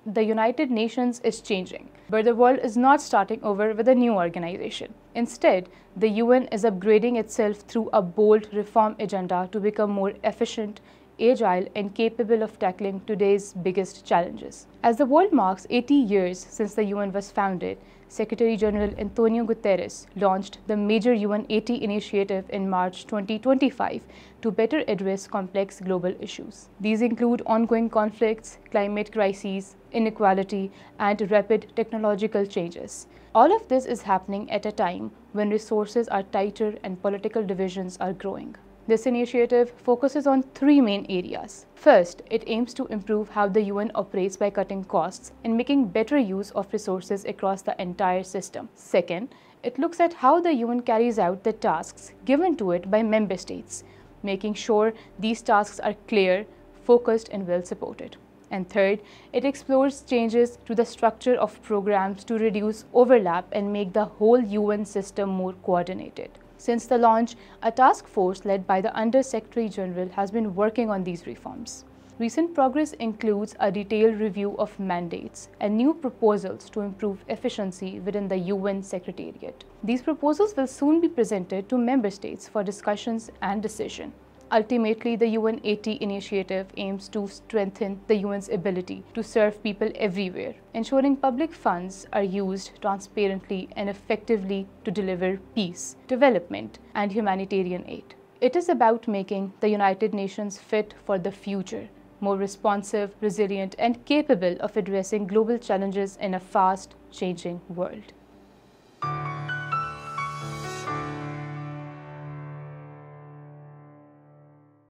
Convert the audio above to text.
The United Nations is changing, but the world is not starting over with a new organization. Instead, the UN is upgrading itself through a bold reform agenda to become more efficient, agile, and capable of tackling today's biggest challenges. As the world marks 80 years since the UN was founded, Secretary-General António Guterres launched the major UN80 Initiative in March 2025 to better address complex global issues. These include ongoing conflicts, climate crises, inequality, and rapid technological changes. All of this is happening at a time when resources are tighter and political divisions are growing. This initiative focuses on three main areas. First, it aims to improve how the UN operates by cutting costs and making better use of resources across the entire system. Second, it looks at how the UN carries out the tasks given to it by member states, making sure these tasks are clear, focused, and well supported. And third, it explores changes to the structure of programs to reduce overlap and make the whole UN system more coordinated. Since the launch, a task force led by the Under-Secretary-General has been working on these reforms. Recent progress includes a detailed review of mandates and new proposals to improve efficiency within the UN Secretariat. These proposals will soon be presented to member states for discussions and decision. Ultimately, the UN80 initiative aims to strengthen the UN's ability to serve people everywhere, ensuring public funds are used transparently and effectively to deliver peace, development, and humanitarian aid. It is about making the United Nations fit for the future, more responsive, resilient, and capable of addressing global challenges in a fast-changing world.